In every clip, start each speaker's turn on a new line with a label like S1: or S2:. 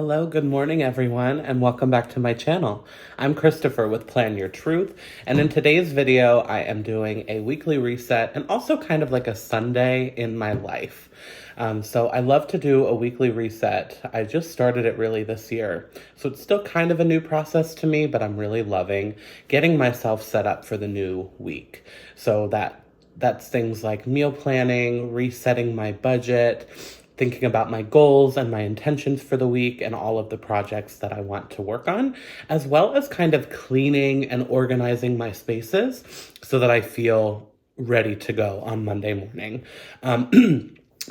S1: Hello, good morning everyone, and welcome back to my channel. I'm Christopher with Plan Your Truth, and in today's video I am doing a weekly reset and also kind of like a Sunday in my life. So I love to do a weekly reset. I just started it really this year, so it's still kind of a new process to me, but I'm really loving getting myself set up for the new week. So that's things like meal planning, resetting my budget, thinking about my goals and my intentions for the week and all of the projects that I want to work on, as well as kind of cleaning and organizing my spaces so that I feel ready to go on Monday morning.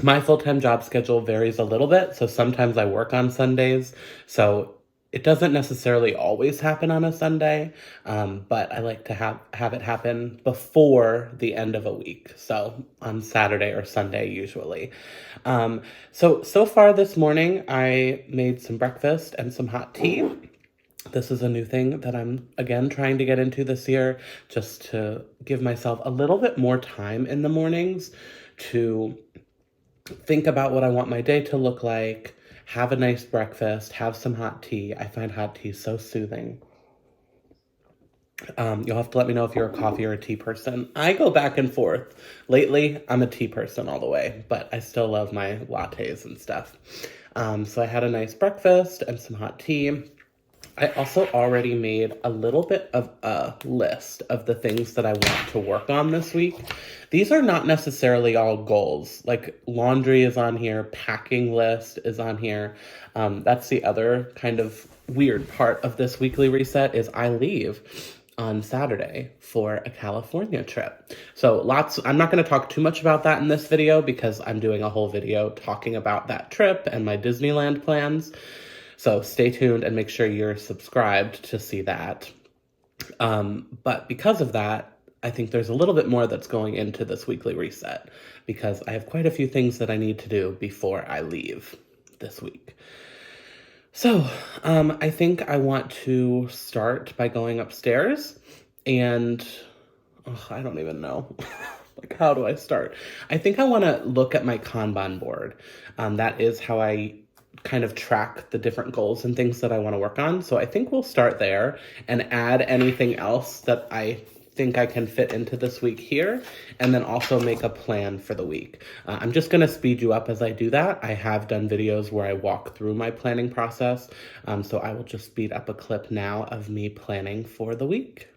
S1: My full-time job schedule varies a little bit, so sometimes I work on Sundays, so it doesn't necessarily always happen on a Sunday, but I like to have it happen before the end of a week, so on Saturday or Sunday usually. So far this morning, I made some breakfast and some hot tea. This is a new thing that I'm, again, trying to get into this year, just to give myself a little bit more time in the mornings to think about what I want my day to look like, have a nice breakfast, have some hot tea. I find hot tea so soothing. You'll have to let me know if you're a coffee or a tea person. I go back and forth. Lately, I'm a tea person all the way, but I still love my lattes and stuff. So I had a nice breakfast and some hot tea. I also already made a little bit of a list of the things that I want to work on this week. These are not necessarily all goals. Like laundry is on here, packing list is on here. That's the other kind of weird part of this weekly reset is I leave on Saturday for a California trip. So I'm not going to talk too much about that in this video because I'm doing a whole video talking about that trip and my Disneyland plans. So stay tuned and make sure you're subscribed to see that. But because of that, I think there's a little bit more that's going into this weekly reset because I have quite a few things that I need to do before I leave this week. So I think I want to start by going upstairs and I don't even know. Like, how do I start? I think I want to look at my Kanban board. That is how I kind of track the different goals and things that I want to work on. So I think we'll start there and add anything else that I think I can fit into this week here, and then also make a plan for the week. I'm just going to speed you up as I do that. I have done videos where I walk through my planning process, so I will just speed up a clip now of me planning for the week.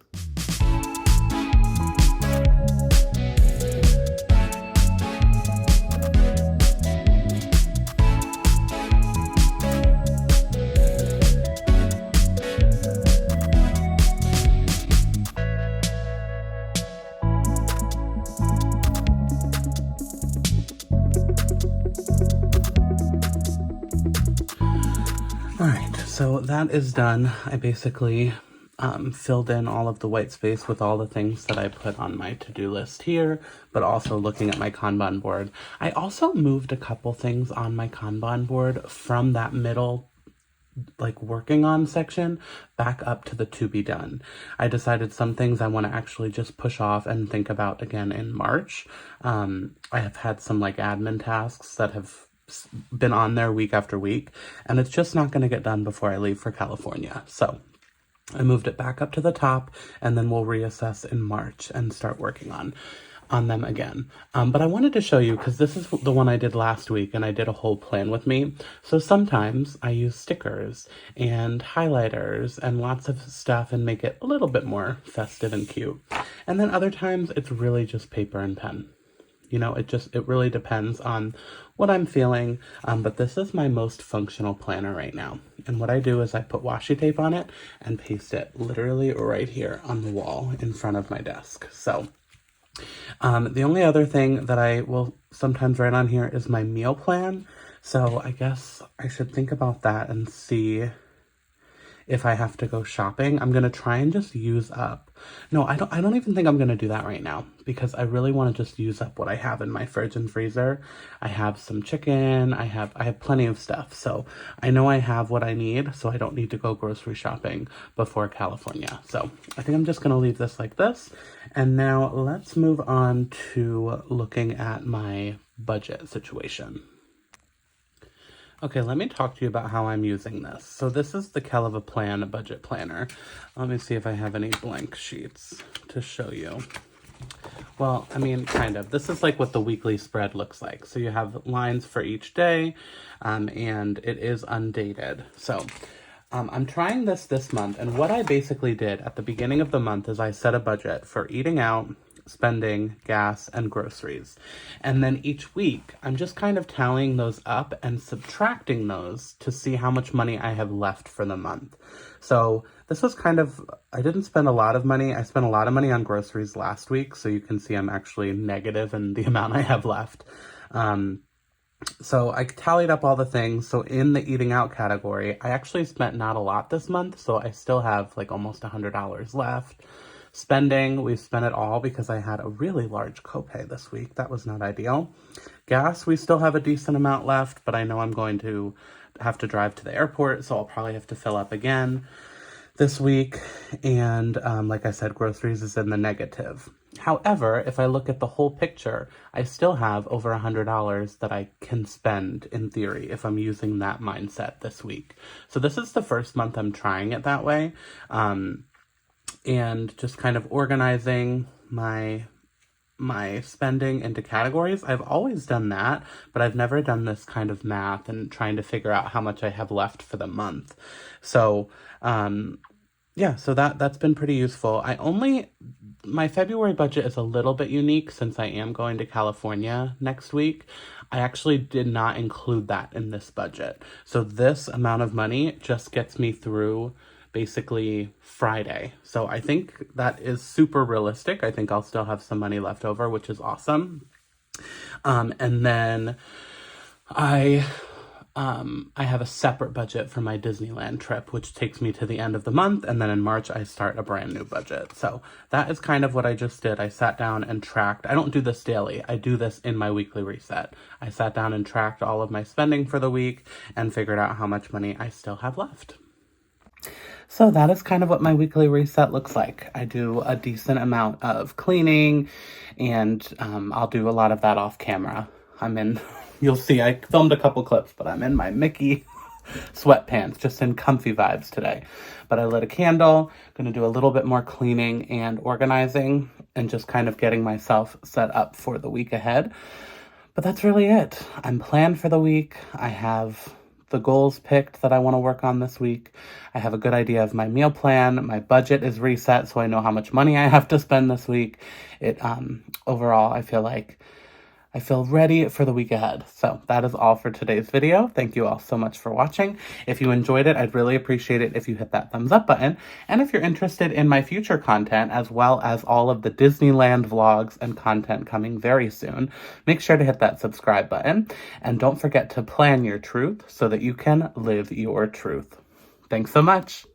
S1: All right, so that is done. I basically filled in all of the white space with all the things that I put on my to-do list here, but also looking at my Kanban board. I also moved a couple things on my Kanban board from that middle like working on section back up to the to be done. I decided some things I want to actually just push off and think about again in March. I have had some like admin tasks that have been on there week after week, and it's just not going to get done before I leave for California. So I moved it back up to the top, and then we'll reassess in March and start working on them again. But I wanted to show you, because this is the one I did last week, and I did a whole plan with me. So sometimes I use stickers and highlighters and lots of stuff and make it a little bit more festive and cute. And then other times it's really just paper and pen. You know, it really depends on what I'm feeling, but this is my most functional planner right now. And what I do is I put washi tape on it and paste it literally right here on the wall in front of my desk. So the only other thing that I will sometimes write on here is my meal plan. So I guess I should think about that and see if I have to go shopping. I'm going to try and just use up. No, I don't even think I'm going to do that right now because I really want to just use up what I have in my fridge and freezer. I have some chicken. I have plenty of stuff. So I know I have what I need, so I don't need to go grocery shopping before California. So I think I'm just going to leave this like this. And now let's move on to looking at my budget situation. Okay, let me talk to you about how I'm using this. So this is the Keleva Plan budget planner. Let me see if I have any blank sheets to show you. Well, I mean, kind of. This is like what the weekly spread looks like. So you have lines for each day, and it is undated. So I'm trying this month, and what I basically did at the beginning of the month is I set a budget for eating out, spending, gas, and groceries. And then each week, I'm just kind of tallying those up and subtracting those to see how much money I have left for the month. So this was kind of, I didn't spend a lot of money. I spent a lot of money on groceries last week, so you can see I'm actually negative in the amount I have left. So I tallied up all the things. So in the eating out category, I actually spent not a lot this month, so I still have like almost $100 left. Spending, we spent it all because I had a really large copay this week. That was not ideal. Gas, we still have a decent amount left, but I know I'm going to have to drive to the airport, so I'll probably have to fill up again this week. And like I said, groceries is in the negative. However, if I look at the whole picture, I still have over $100 that I can spend in theory if I'm using that mindset this week. So this is the first month I'm trying it that way. And just kind of organizing my spending into categories. I've always done that, but I've never done this kind of math and trying to figure out how much I have left for the month. So, yeah, so that's been pretty useful. My February budget is a little bit unique since I am going to California next week. I actually did not include that in this budget. So this amount of money just gets me through basically Friday. So I think that is super realistic. I think I'll still have some money left over, which is awesome. And then I have a separate budget for my Disneyland trip, which takes me to the end of the month. And then in March, I start a brand new budget. So that is kind of what I just did. I sat down and tracked. I don't do this daily. I do this in my weekly reset. I sat down and tracked all of my spending for the week and figured out how much money I still have left. So that is kind of what my weekly reset looks like. I do a decent amount of cleaning, and I'll do a lot of that off camera. You'll see I filmed a couple clips, but I'm in my Mickey sweatpants, just in comfy vibes today. But I lit a candle, gonna do a little bit more cleaning and organizing, and just kind of getting myself set up for the week ahead. But that's really it. I'm planned for the week. I have the goals picked that I want to work on this week. I have a good idea of my meal plan. My budget is reset, so I know how much money I have to spend this week. Overall, I feel ready for the week ahead. So that is all for today's video. Thank you all so much for watching. If you enjoyed it, I'd really appreciate it if you hit that thumbs up button. And if you're interested in my future content, as well as all of the Disneyland vlogs and content coming very soon, make sure to hit that subscribe button. And don't forget to plan your truth so that you can live your truth. Thanks so much.